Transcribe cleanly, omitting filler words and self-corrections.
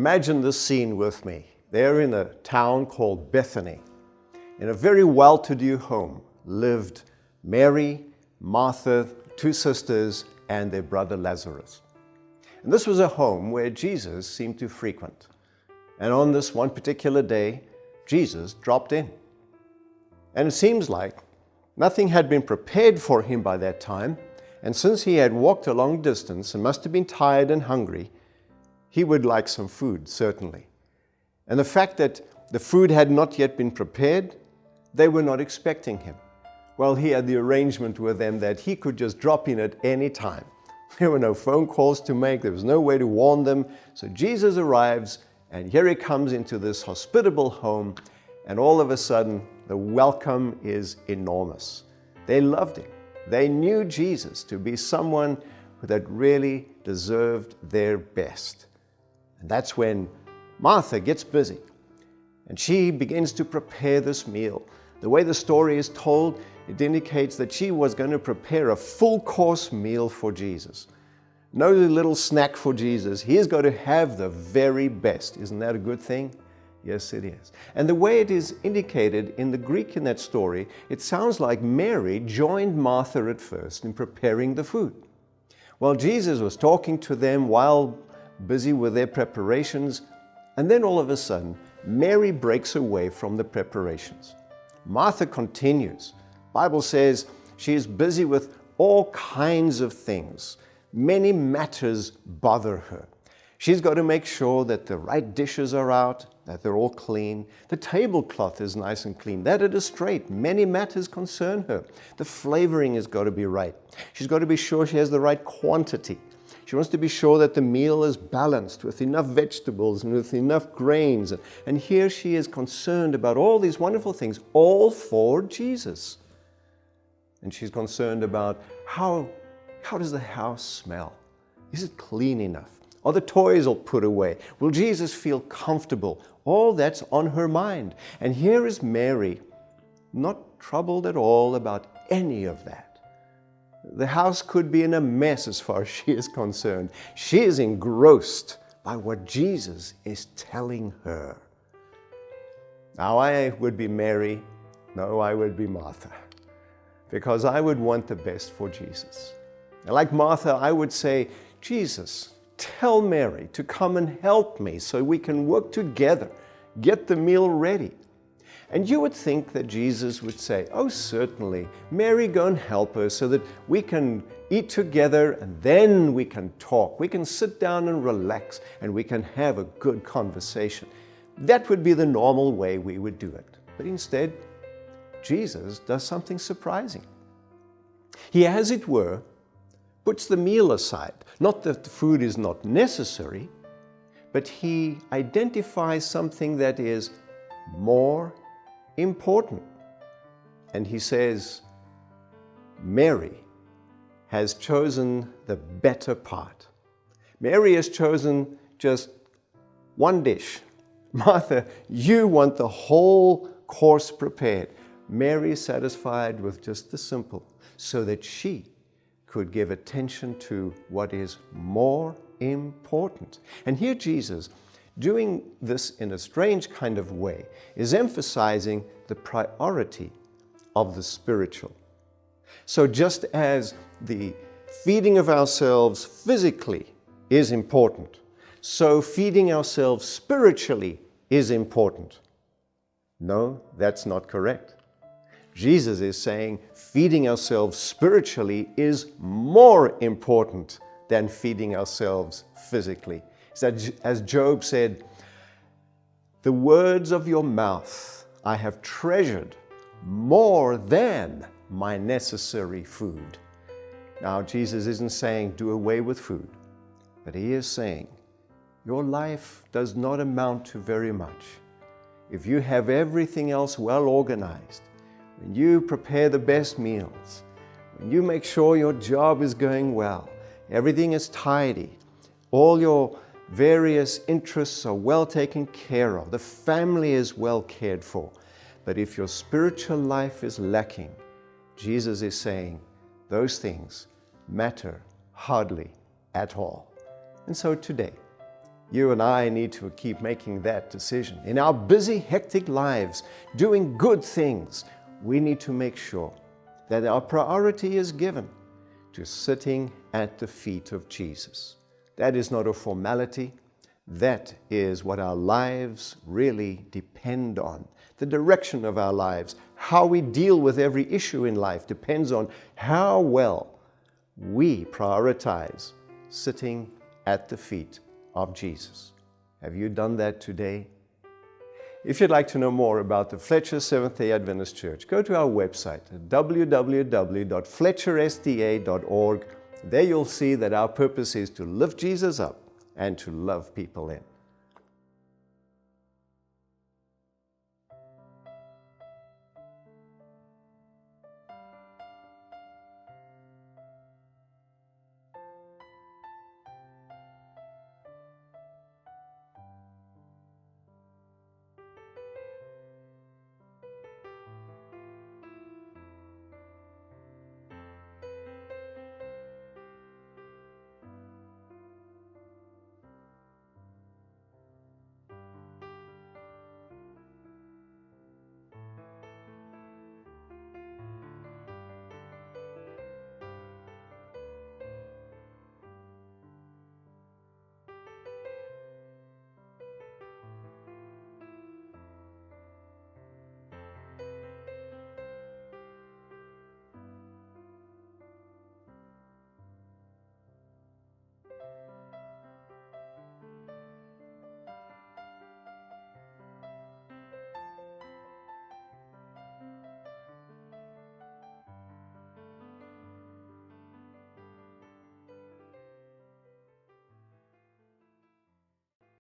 Imagine this scene with me. There in a town called Bethany, in a very well-to-do home, lived Mary, Martha, two sisters, and their brother Lazarus. And this was a home where Jesus seemed to frequent. And on this one particular day, Jesus dropped in. And it seems like nothing had been prepared for him by that time, and since he had walked a long distance and must have been tired and hungry, he would like some food, certainly. And the fact that the food had not yet been prepared, they were not expecting him. Well, he had the arrangement with them that he could just drop in at any time. There were no phone calls to make, there was no way to warn them. So Jesus arrives, and here he comes into this hospitable home, and all of a sudden, the welcome is enormous. They loved him. They knew Jesus to be someone that really deserved their best. And that's when Martha gets busy, and she begins to prepare this meal. The way the story is told, it indicates that she was going to prepare a full-course meal for Jesus. No little snack for Jesus. He is going to have the very best. Isn't that a good thing? Yes, it is. And the way it is indicated in the Greek in that story, it sounds like Mary joined Martha at first in preparing the food. Well, Jesus was talking to them while busy with their preparations, and then all of a sudden, Mary breaks away from the preparations. Martha continues. The Bible says she is busy with all kinds of things. Many matters bother her. She's got to make sure that the right dishes are out, that they're all clean. The tablecloth is nice and clean, that it is straight. Many matters concern her. The flavoring has got to be right. She's got to be sure she has the right quantity. She wants to be sure that the meal is balanced with enough vegetables and with enough grains. And here she is concerned about all these wonderful things, all for Jesus. And she's concerned about how does the house smell? Is it clean enough? Are the toys all put away? Will Jesus feel comfortable? All that's on her mind. And here is Mary, not troubled at all about any of that. The house could be in a mess as far as she is concerned. She is engrossed by what Jesus is telling her. Now, I would be Mary. No, I would be Martha, because I would want the best for Jesus. And like Martha, I would say, Jesus, tell Mary to come and help me so we can work together, get the meal ready. And you would think that Jesus would say, oh, certainly, Mary, go and help her so that we can eat together and then we can talk. We can sit down and relax and we can have a good conversation. That would be the normal way we would do it. But instead, Jesus does something surprising. He, as it were, puts the meal aside. Not that the food is not necessary, but he identifies something that is more important. And he says, Mary has chosen the better part. Mary has chosen just one dish. Martha, you want the whole course prepared. Mary is satisfied with just the simple, so that she could give attention to what is more important. And here Jesus, doing this in a strange kind of way, is emphasizing the priority of the spiritual. So just as the feeding of ourselves physically is important, so feeding ourselves spiritually is important. No, that's not correct. Jesus is saying feeding ourselves spiritually is more important than feeding ourselves physically. As Job said, the words of your mouth I have treasured more than my necessary food. Now, Jesus isn't saying do away with food, but he is saying your life does not amount to very much if you have everything else well organized. When you prepare the best meals, when you make sure your job is going well, everything is tidy, all your various interests are well taken care of, the family is well cared for. But if your spiritual life is lacking, Jesus is saying those things matter hardly at all. And so today, You and I need to keep making that decision. In our busy, hectic lives, doing good things, we need to make sure that our priority is given to sitting at the feet of Jesus. That is not a formality. That is what our lives really depend on. The direction of our lives, how we deal with every issue in life, depends on how well we prioritize sitting at the feet of Jesus. Have you done that today? If you'd like to know more about the Fletcher Seventh-day Adventist Church, go to our website at www.fletchersda.org. There you'll see that our purpose is to lift Jesus up and to love people in.